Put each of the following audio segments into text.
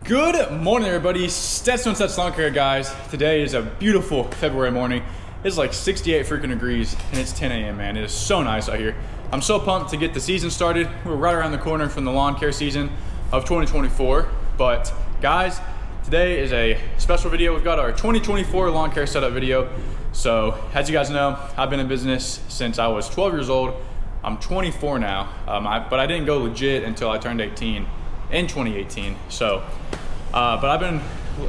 Good morning, everybody. Stetson Sets Lawn Care, guys. Today is a beautiful February morning. It's like 68 freaking degrees, and it's 10 a.m., man. It is so nice out here. I'm so pumped to get the season started. We're right around the corner from the lawn care season of 2024. But, guys, today is a special video. We've got our 2024 lawn care setup video. So, as you guys know, I've been in business since I was 12 years old. I'm 24 now, but I didn't go legit until I turned 18 in 2018. So, but I've been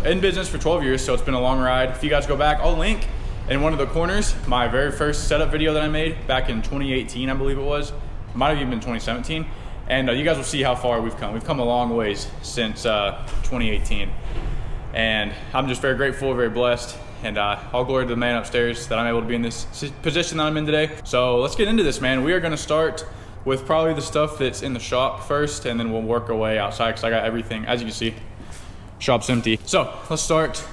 in business for 12 years, so it's been a long ride. If you guys go back, I'll link in one of the corners my very first setup video that I made back in 2018, I believe it was. It might have even been 2017. And you guys will see how far we've come. We've come a long ways since 2018. And I'm just very grateful, very blessed. And all glory to the man upstairs that I'm able to be in this position that I'm in today. So let's get into this, man. We are gonna start with probably the stuff that's in the shop first, and then we'll work our way outside because I got everything. As you can see, shop's empty. So let's start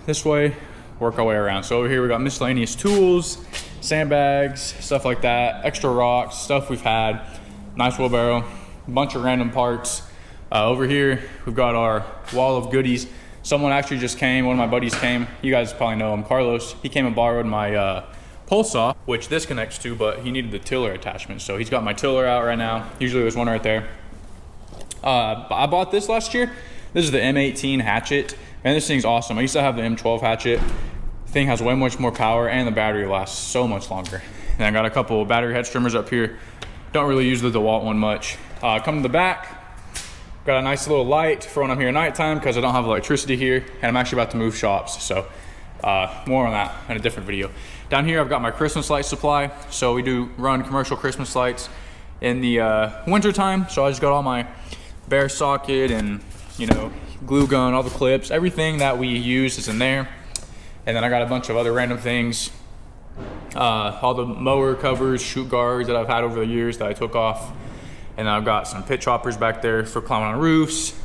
this way, work our way around. So over here we got miscellaneous tools, sandbags, stuff like that, extra rocks, stuff we've had, nice wheelbarrow, a bunch of random parts. Over here we've got our wall of goodies. Someone actually just came, one of my buddies came. You guys probably know him, Carlos. He came and borrowed my pole saw, which this connects to, but he needed the tiller attachment. So he's got my tiller out right now. Usually there's one right there. I bought this last year. This is the M18 hatchet, and this thing's awesome. I used to have the M12 hatchet. The thing has way much more power, and the battery lasts so much longer. And I got a couple of battery head trimmers up here. Don't really use the DeWalt one much. Come to the back. Got a nice little light for when I'm here at nighttime because I don't have electricity here, and I'm actually about to move shops. So more on that in a different video. Down here I've got my Christmas light supply. So we do run commercial Christmas lights in the winter time. So I just got all my bare socket and, you know, glue gun, all the clips, everything that we use is in there. And then I got a bunch of other random things. All the mower covers, shoot guards that I've had over the years that I took off. And I've got some pitch hoppers back there for climbing on roofs,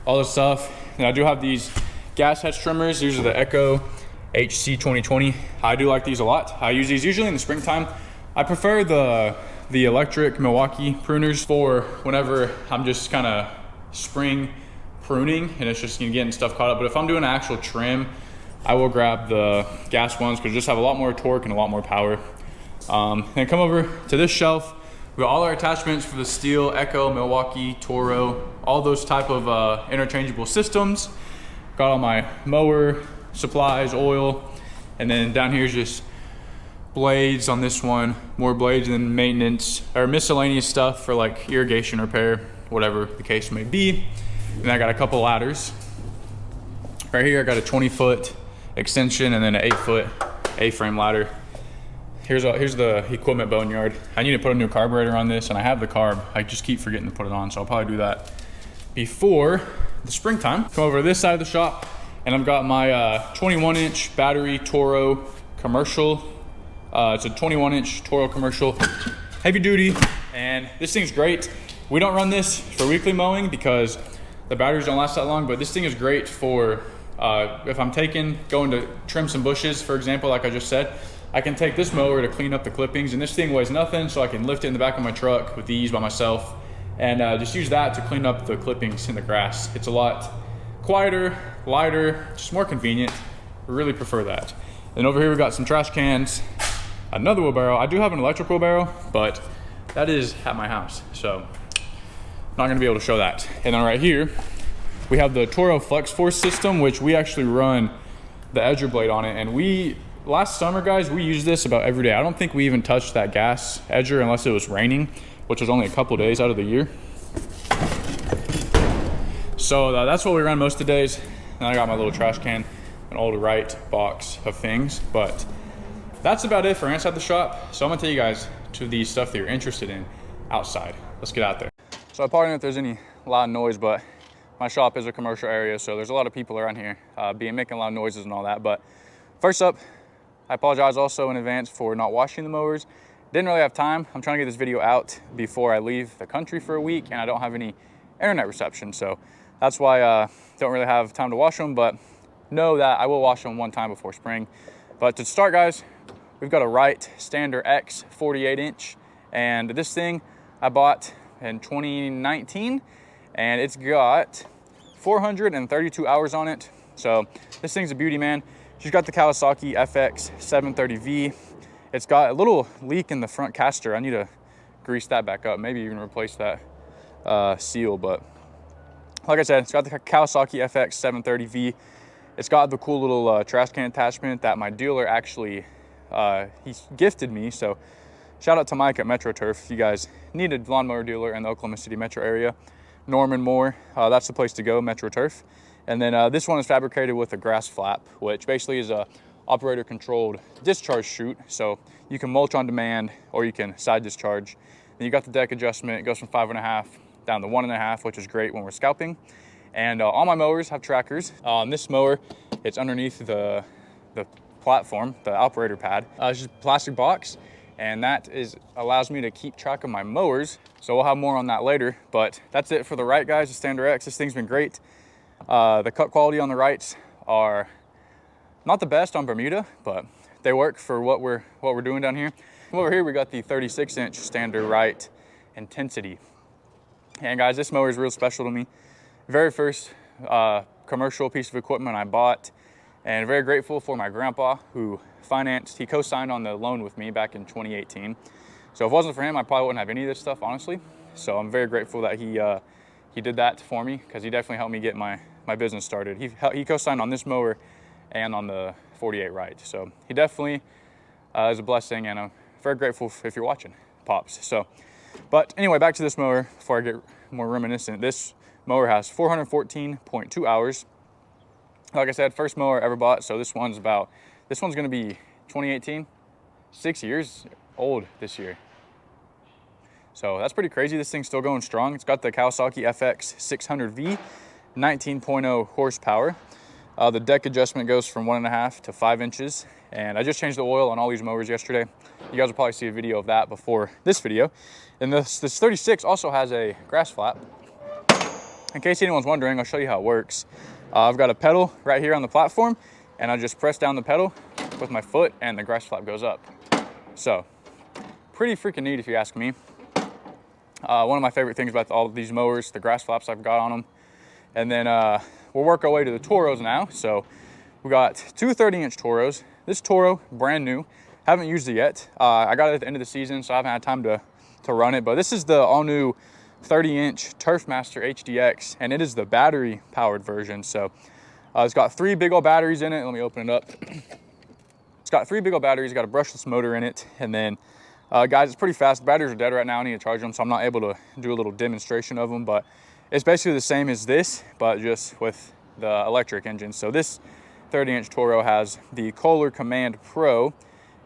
all this stuff. And I do have these gas hedge trimmers. These are the Echo HC 2020. I do like these a lot. I use these usually in the springtime. I prefer the electric Milwaukee pruners for whenever I'm just kind of spring pruning and it's just getting stuff caught up. But if I'm doing an actual trim, I will grab the gas ones because they just have a lot more torque and a lot more power. Then come over to this shelf. We got all our attachments for the Steel, Echo, Milwaukee, Toro, all those type of interchangeable systems. Got all my mower supplies, oil, and then down here is just blades on this one, more blades, and then maintenance or miscellaneous stuff for like irrigation repair, whatever the case may be. And I got a couple ladders. Right here I got a 20-foot extension and then an 8-foot A-frame ladder. Here's the equipment boneyard. I need to put a new carburetor on this, and I have the carb. I just keep forgetting to put it on, so I'll probably do that before the springtime. Come over to this side of the shop, and I've got my 21-inch battery Toro commercial. It's a 21-inch Toro commercial, heavy duty, and this thing's great. We don't run this for weekly mowing because the batteries don't last that long, but this thing is great for if I'm going to trim some bushes, for example, like I just said. I can take this mower to clean up the clippings, and this thing weighs nothing, so I can lift it in the back of my truck with ease by myself and just use that to clean up the clippings in the grass. It's a lot quieter, lighter, just more convenient. We really prefer that. And over here we got some trash cans, another wheelbarrow. I do have an electric wheelbarrow, but that is at my house, so not gonna be able to show that. And then right here, we have the Toro Flex Force system, which we actually run the edger blade on it, and last summer, guys, we used this about every day. I don't think we even touched that gas edger unless it was raining, which was only a couple days out of the year. So that's what we run most of the days. And I got my little trash can, an old right box of things. But that's about it for inside the shop. So I'm gonna take you guys to the stuff that you're interested in outside. Let's get out there. So I pardon if there's any loud noise, but my shop is a commercial area, so there's a lot of people around here making loud noises and all that. But first up, I apologize also in advance for not washing the mowers. Didn't really have time. I'm trying to get this video out before I leave the country for a week, and I don't have any internet reception. So that's why I don't really have time to wash them, but know that I will wash them one time before spring. But to start, guys, we've got a Wright Stander X 48-inch, and this thing I bought in 2019, and it's got 432 hours on it. So this thing's a beauty, man. She's got the Kawasaki FX 730V. It's got a little leak in the front caster. I need to grease that back up, maybe even replace that seal. But like I said, it's got the Kawasaki FX 730V. It's got the cool little trash can attachment that my dealer actually he gifted me. So shout out to Mike at Metro Turf. If you guys need a lawnmower dealer in the Oklahoma City metro area, Norman Moore, that's the place to go, Metro Turf. And then this one is fabricated with a grass flap, which basically is a operator controlled discharge chute. So you can mulch on demand or you can side discharge. Then you got the deck adjustment. It goes from 5.5 down to 1.5, which is great when we're scalping. And all my mowers have trackers. On this mower, it's underneath the platform, the operator pad. It's just a plastic box, and that allows me to keep track of my mowers. So we'll have more on that later, but that's it for the right, guys, the Standard X. This thing's been great. The cut quality on the rights are not the best on Bermuda, but they work for what we're doing down here. Over here, we got the 36-inch Standard right Intensity. And guys, this mower is real special to me. Very first commercial piece of equipment I bought, and very grateful for my grandpa who he co-signed on the loan with me back in 2018. So if it wasn't for him, I probably wouldn't have any of this stuff, honestly. So I'm very grateful that he did that for me, because he definitely helped me get my business started. He co-signed on this mower and on the 48 right. So he definitely is a blessing, and I'm very grateful if you're watching, Pops. So, but anyway, back to this mower before I get more reminiscent. This mower has 414.2 hours. Like I said, first mower I ever bought. So this one's gonna be 2018, 6 years old this year. So that's pretty crazy. This thing's still going strong. It's got the Kawasaki FX 600V, 19.0 horsepower. The deck adjustment goes from 1.5 to 5 inches. And I just changed the oil on all these mowers yesterday. You guys will probably see a video of that before this video. And this 36 also has a grass flap. In case anyone's wondering, I'll show you how it works. I've got a pedal right here on the platform, and I just press down the pedal with my foot and the grass flap goes up. So pretty freaking neat if you ask me. One of my favorite things about all of these mowers, the grass flaps I've got on them. And then we'll work our way to the Toros now. So we got two 30-inch Toros. This Toro, brand new, haven't used it yet. I got it at the end of the season, so I haven't had time to run it. But this is the all-new 30-inch Turfmaster HDX, and it is the battery-powered version. So it's got 3 big old batteries in it. Let me open it up. It's got 3 big old batteries, got a brushless motor in it, and then guys, it's pretty fast. The batteries are dead right now. I need to charge them, so I'm not able to do a little demonstration of them, but it's basically the same as this, but just with the electric engine. So this 30-inch Toro has the Kohler Command Pro.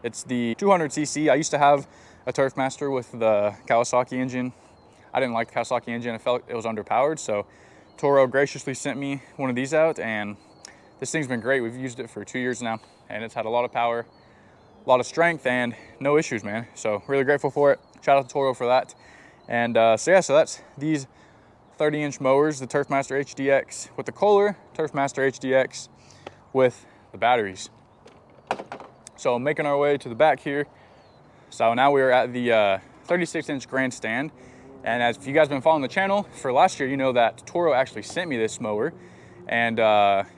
It's the 200cc. I used to have a Turfmaster with the Kawasaki engine. I didn't like the Kawasaki engine. I felt it was underpowered, so Toro graciously sent me one of these out, and this thing's been great. We've used it for 2 years now, and it's had a lot of power, a lot of strength, and no issues, man. So really grateful for it. Shout out to Toro for that. And so that's these 30-inch mowers, the Turfmaster HDX with the Kohler, Turfmaster HDX with the batteries. So making our way to the back here. So now we are at the 36-inch grandstand. And as if you guys have been following the channel for last year, you know that Toro actually sent me this mower, and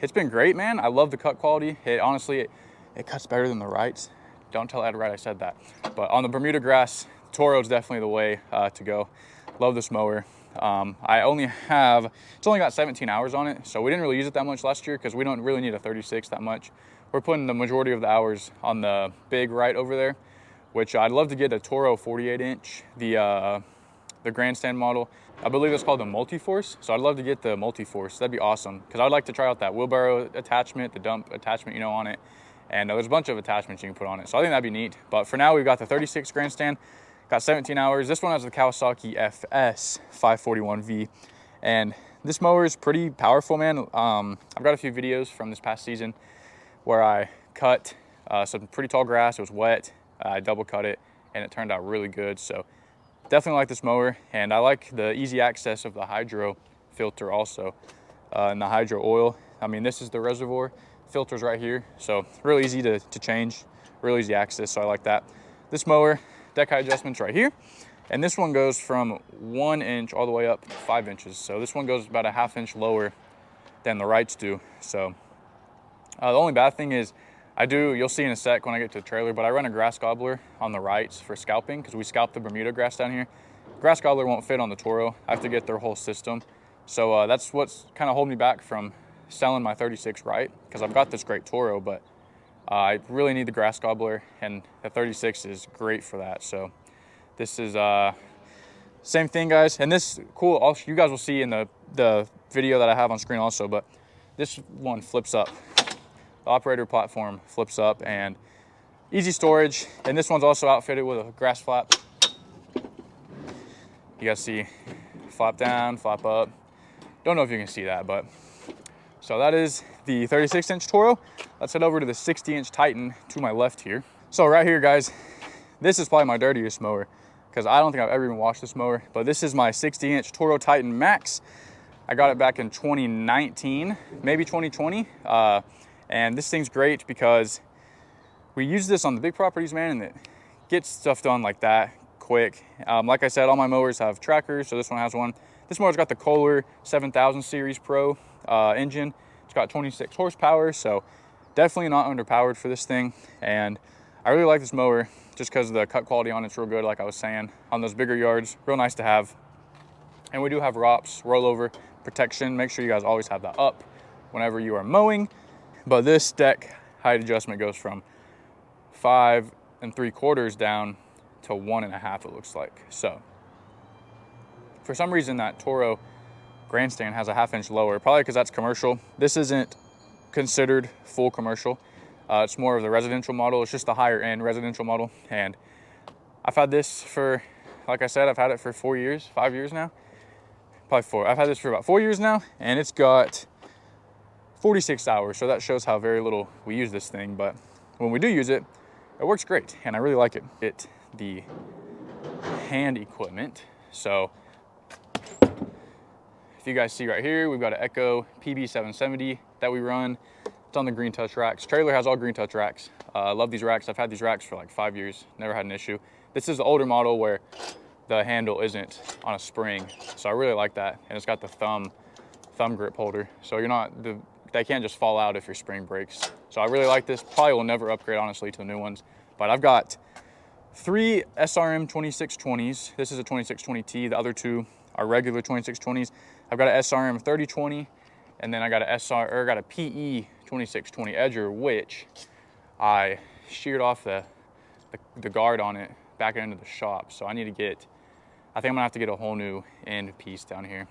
it's been great, man. I love the cut quality. It honestly, it cuts better than the Wrights. Don't tell Ed Wright I said that. But on the Bermuda grass, Toro is definitely the way to go. Love this mower. It's only got 17 hours on it, so we didn't really use it that much last year because we don't really need a 36 that much. We're putting the majority of the hours on the big right over there, which I'd love to get a Toro 48-inch, the grandstand model. I believe it's called the Multi-Force, so I'd love to get the Multi-Force. That'd be awesome, because I'd like to try out that wheelbarrow attachment, the dump attachment, on it, and there's a bunch of attachments you can put on it, so I think that'd be neat. But for now, we've got the 36 grandstand, got 17 hours. This one has the Kawasaki FS 541V, and this mower is pretty powerful, man. I've got a few videos from this past season where I cut some pretty tall grass. It was wet. I double cut it, and it turned out really good. So definitely like this mower, and I like the easy access of the hydro filter also, and the hydro oil. I mean, this is the reservoir, filters right here, so real easy to change, real easy access, so I like that. This mower, deck height adjustments right here, and this one goes from 1 inch all the way up 5 inches. So this one goes about a ½ inch lower than the rights do. So the only bad thing is you'll see in a sec when I get to the trailer, but I run a grass gobbler on the rights for scalping because we scalp the Bermuda grass down here. Grass gobbler won't fit on the Toro. I have to get their whole system. So that's what's kind of holding me back from selling my 36 right, because I've got this great Toro, but I really need the grass gobbler, and the 36 is great for that. So this is same thing, guys. And this cool, also, you guys will see in the video that I have on screen also, but this one flips up. The operator platform flips up and easy storage. And this one's also outfitted with a grass flap. You guys see flap down, flap up. Don't know if you can see that, but so that is the 36-inch Toro. Let's head over to the 60-inch Titan to my left here. So right here, guys, this is probably my dirtiest mower because I don't think I've ever even washed this mower, but this is my 60-inch Toro Titan Max. I got it back in 2019, maybe 2020. And this thing's great because we use this on the big properties, man, and it gets stuff done like that quick. Like I said, all my mowers have trackers, so this one has one. This mower's got the Kohler 7000 Series Pro engine. It's got 26 horsepower, so definitely not underpowered for this thing. And I really like this mower just because the cut quality on it's real good, like I was saying. On those bigger yards, real nice to have. And we do have ROPS, rollover protection. Make sure you guys always have that up whenever you are mowing. But this deck height adjustment goes from 5 3/4 down to 1.5, it looks like. So for some reason that Toro grandstand has a 1/2 inch lower, probably because that's commercial. This isn't considered full commercial. It's more of the residential model. It's just the higher end residential model. And I've had this for, like I said, I've had it for 4 years, 5 years now. Probably 4. I've had this for about 4 years now, and it's got 46 hours. So that shows how very little we use this thing. But when we do use it, it works great, and I really like it. The hand equipment. So if you guys see right here, we've got an Echo PB770 that we run. It's on the green touch racks. Trailer has all green touch racks. I love these racks. I've had these racks for like 5 years, never had an issue. This is the older model where the handle isn't on a spring, so I really like that. And it's got the thumb grip holder, so they can't just fall out if your spring breaks. So I really like this. Probably will never upgrade, honestly, to the new ones. But I've got 3 SRM 2620s. This is a 2620T. The other 2 are regular 2620s. I've got an SRM 3020, and then I got a PE 2620 Edger, which I sheared off the guard on it back into the shop. So I think I'm gonna have to get a whole new end piece down here.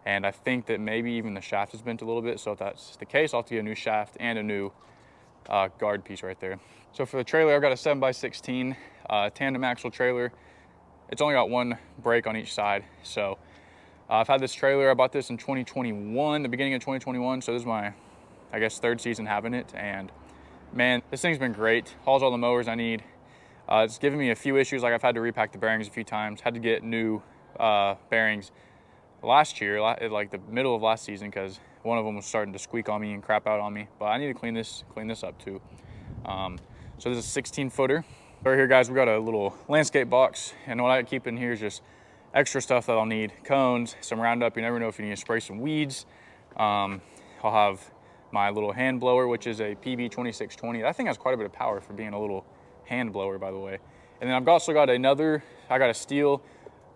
And I think that maybe even the shaft is bent a little bit. So if that's the case, I'll have to get a new shaft and a new guard piece right there. So for the trailer, I've got a 7x16 tandem axle trailer. It's only got 1 brake on each side. So I've had this trailer. I bought this in 2021, the beginning of 2021. So this is my, I guess, 3rd season having it. And man, this thing's been great. Hauls all the mowers I need. It's given me a few issues, like I've had to repack the bearings a few times, had to get new bearings last year, like the middle of last season, because one of them was starting to squeak on me and crap out on me. But I need to clean this up too. So this is a 16-footer. Right here, guys, we got a little landscape box, and what I keep in here is just extra stuff that I'll need. Cones, some Roundup. You never know if you need to spray some weeds. I'll have my little hand blower, which is a PB 2620. That thing has quite a bit of power for being a little hand blower, by the way. And then I've also got I got a steel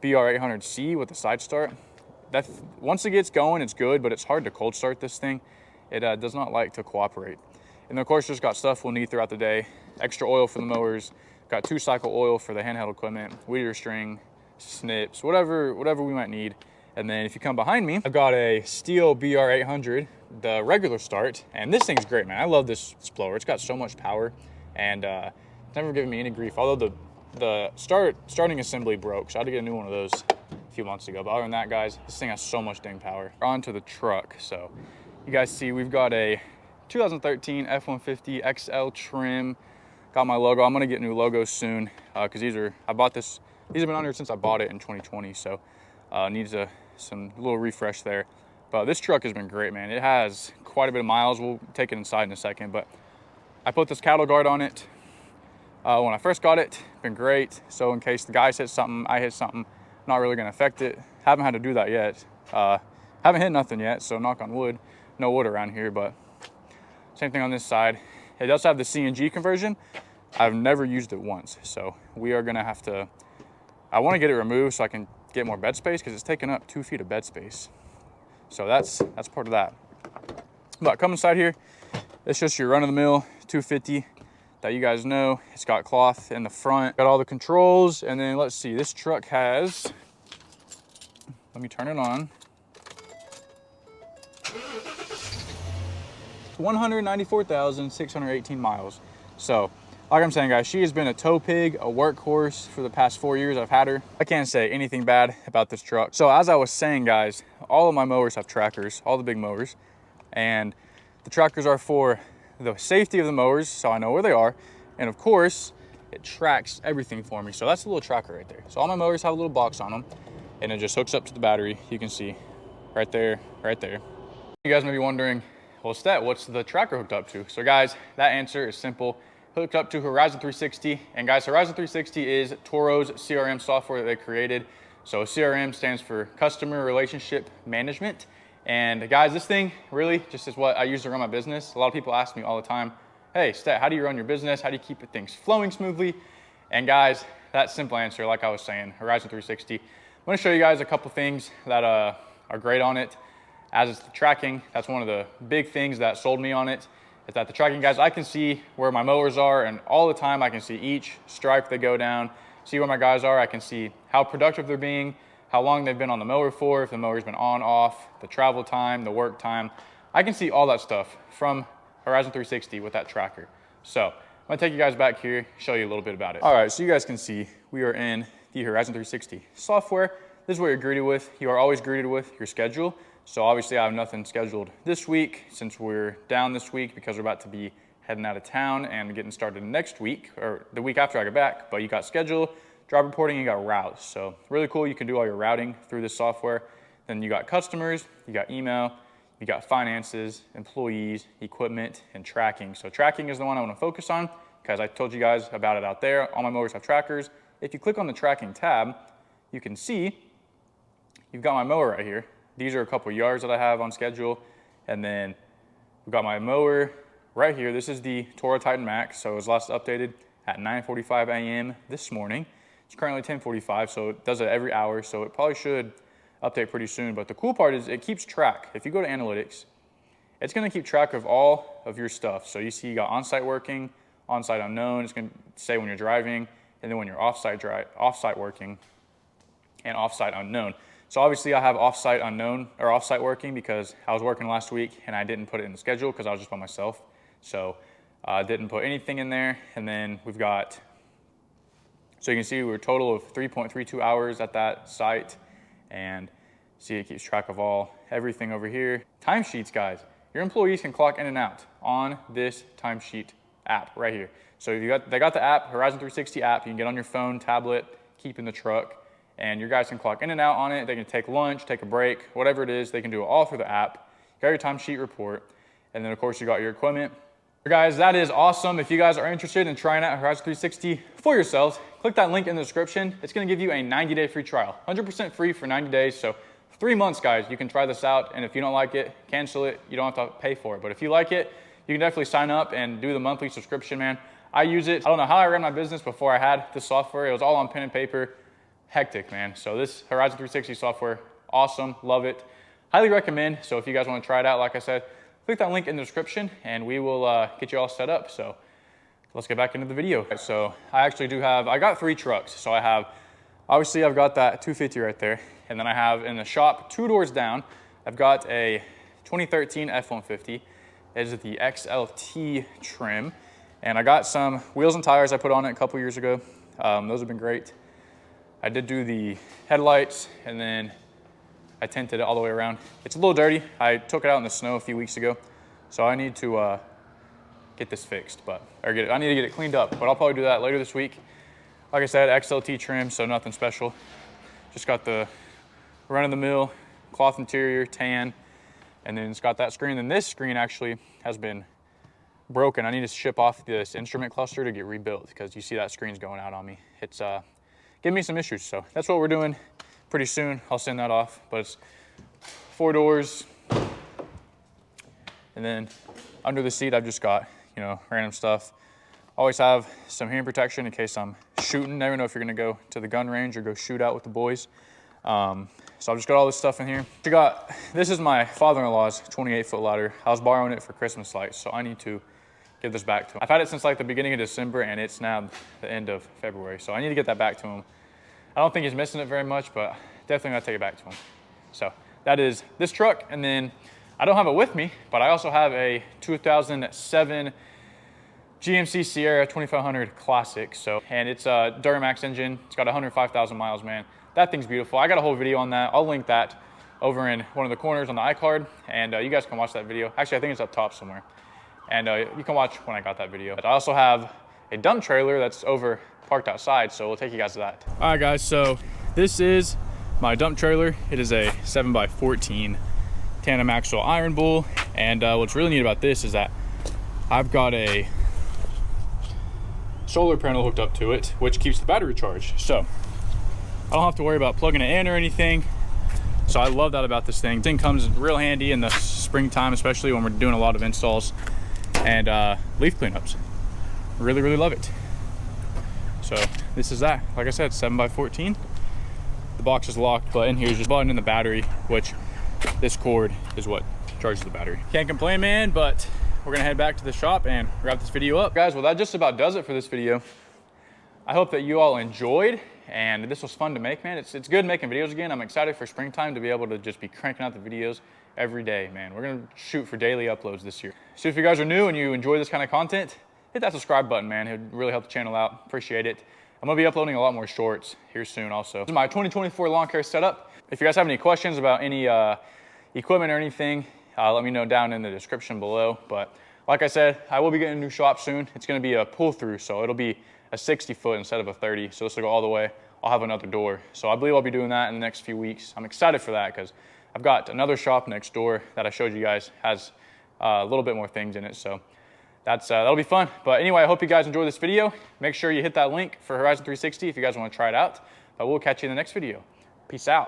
BR800C with a side start. Once it gets going, it's good, but it's hard to cold start this thing. It does not like to cooperate. And then of course, just got stuff we'll need throughout the day. Extra oil for the mowers. Got 2-cycle oil for the handheld equipment, weeder string, snips, whatever we might need. And then if you come behind me, I've got a steel BR800, the regular start. And this thing's great, man. I love this blower. It's got so much power, and it's never given me any grief. Although the starting assembly broke, so I had to get a new one of those a few months ago. But other than that, guys, this thing has so much dang power. On to the truck. So you guys see we've got a 2013 F-150 XL trim. Got my logo. I'm gonna get new logos soon because these have been on here since I bought it in 2020. So needs some little refresh there. But this truck has been great, man. It has quite a bit of miles. We'll take it inside in a second. But I put this cattle guard on it when I first got it. Been great. So in case the guys hit something, I hit something, not really gonna affect it. Haven't had to do that yet. Haven't hit nothing yet, so knock on wood. No wood around here, but same thing on this side. It does have the CNG conversion. I've never used it once, so we are gonna have to, I wanna get it removed so I can get more bed space because it's taking up 2 feet of bed space. So that's part of that. But come inside here, it's just your run-of-the-mill 250 that you guys know. It's got cloth in the front, got all the controls, and then let's see, this truck has, let me turn it on. 194,618 miles. So, like I'm saying, guys, she has been a tow pig, a workhorse for the past 4 years I've had her. I can't say anything bad about this truck. So as I was saying, guys, all of my mowers have trackers, all the big mowers, and the trackers are for the safety of the mowers, so I know where they are. And of course, it tracks everything for me. So that's a little tracker right there. So all my mowers have a little box on them, and it just hooks up to the battery. You can see right there, right there. You guys may be wondering, well, Stet, what's the tracker hooked up to? So guys, that answer is simple. Hooked up to Horizon 360. And guys, Horizon 360 is Toro's CRM software that they created. So CRM stands for Customer Relationship Management. And guys, this thing really just is what I use to run my business. A lot of people ask me all the time, hey, Stet, how do you run your business? How do you keep things flowing smoothly? And guys, that simple answer, like I was saying, Horizon 360. I'm gonna show you guys a couple things that are great on it. As it's the tracking, that's one of the big things that sold me on it, is that the tracking, guys, I can see where my mowers are, and all the time I can see each stripe they go down, see where my guys are. I can see how productive they're being, how long they've been on the mower for, if the mower's been on, off, the travel time, the work time. I can see all that stuff from Horizon 360 with that tracker. So I'm gonna take you guys back here, show you a little bit about it. All right, so you guys can see we are in the Horizon 360 software. This is what you're greeted with. You are always greeted with your schedule. So obviously I have nothing scheduled this week since we're down this week because we're about to be heading out of town and getting started next week or the week after I get back. But you got schedule, job reporting, you got routes. So really cool. You can do all your routing through this software. Then you got customers, you got email, you got finances, employees, equipment, and tracking. So tracking is the one I want to focus on because I told you guys about it out there. All my mowers have trackers. If you click on the tracking tab, you can see you've got my mower right here. These are a couple yards that I have on schedule. And then we've got my mower right here. This is the Toro Titan Max. So it was last updated at 9:45 a.m. this morning. It's currently 10:45, so it does it every hour. So it probably should update pretty soon. But the cool part is it keeps track. If you go to analytics, it's gonna keep track of all of your stuff. So you see you got on-site working, on-site unknown. It's gonna say when you're driving, and then when you're off-site working, and off-site unknown. So obviously I have off-site unknown or off-site working because I was working last week and I didn't put it in the schedule because I was just by myself. So I didn't put anything in there. And then we've got, so you can see we're a total of 3.32 hours at that site, and see it keeps track of everything over here. Timesheets, guys. Your employees can clock in and out on this timesheet app right here. So they got the app, Horizon 360 app. You can get on your phone, tablet, keep in the truck. And your guys can clock in and out on it. They can take lunch, take a break, whatever it is, they can do it all through the app. You got your timesheet report, and then of course you got your equipment. Guys, that is awesome. If you guys are interested in trying out Horizon 360 for yourselves, click that link in the description. It's gonna give you a 90-day free trial, 100% free for 90 days. So 3 months, guys, you can try this out. And if you don't like it, cancel it. You don't have to pay for it. But if you like it, you can definitely sign up and do the monthly subscription, man. I use it. I don't know how I ran my business before I had this software. It was all on pen and paper. Hectic, man. So this Horizon 360 software, awesome, love it. Highly recommend. So if you guys want to try it out, like I said, click that link in the description and we will get you all set up. So let's get back into the video. So I actually I got 3 trucks. So obviously I've got that 250 right there. And then I have in the shop 2 doors down, I've got a 2013 F-150. It is the XLT trim. And I got some wheels and tires I put on it a couple years ago. Those have been great. I did do the headlights and then I tinted it all the way around. It's a little dirty. I took it out in the snow a few weeks ago. So I need to get this fixed, I need to get it cleaned up, but I'll probably do that later this week. Like I said, XLT trim, so nothing special. Just got the run-of-the-mill cloth interior, tan, and then it's got that screen. And this screen actually has been broken. I need to ship off this instrument cluster to get rebuilt because you see that screen's going out on me. It's giving me some issues. So that's what we're doing pretty soon. I'll send that off, but it's 4 doors. And then under the seat, I've just got, you know, random stuff. Always have some hearing protection in case I'm shooting. Never know if you're gonna go to the gun range or go shoot out with the boys. So I've just got all this stuff in here. This is my father-in-law's 28-foot ladder. I was borrowing it for Christmas lights, so I need to give this back to him. I've had it since like the beginning of December, and it's now the end of February, so I need to get that back to him. I don't think he's missing it very much, but definitely gonna take it back to him. So that is this truck, and then I don't have it with me, but I also have a 2007 GMC Sierra 2500 Classic. And it's a Duramax engine. It's got 105,000 miles, man. That thing's beautiful. I got a whole video on that. I'll link that over in one of the corners on the iCard, and you guys can watch that video. Actually, I think it's up top somewhere. And you can watch when I got that video. But I also have a dump trailer that's over parked outside, so we'll take you guys to that. All right, guys, so this is my dump trailer. It is a 7x14 tandem axle iron bull, and what's really neat about this is that I've got a solar panel hooked up to it, which keeps the battery charged. So I don't have to worry about plugging it in or anything. So I love that about this thing. This thing comes real handy in the springtime, especially when we're doing a lot of installs and leaf cleanups. Really, really love it. So this is that. Like I said, 7x14. The box is locked, but in here is just a button in the battery, which this cord is what charges the battery. Can't complain, man, but we're gonna head back to the shop and wrap this video up. Guys, well, that just about does it for this video. I hope that you all enjoyed, and this was fun to make, man. It's good making videos again. I'm excited for springtime to be able to just be cranking out the videos every day, man. We're gonna shoot for daily uploads this year. So if you guys are new and you enjoy this kind of content, hit that subscribe button, man. It would really help the channel out. Appreciate it. I'm gonna be uploading a lot more shorts here soon also. This is my 2024 lawn care setup. If you guys have any questions about any equipment or anything, let me know down in the description below. But like I said, I will be getting a new shop soon. It's gonna be a pull-through, so it'll be a 60-foot instead of a 30. So this will go all the way. I'll have another door. So I believe I'll be doing that in the next few weeks. I'm excited for that because I've got another shop next door that I showed you guys has a little bit more things in it. So that'll be fun. But anyway, I hope you guys enjoyed this video. Make sure you hit that link for Horizon 360 if you guys want to try it out. But we'll catch you in the next video. Peace out.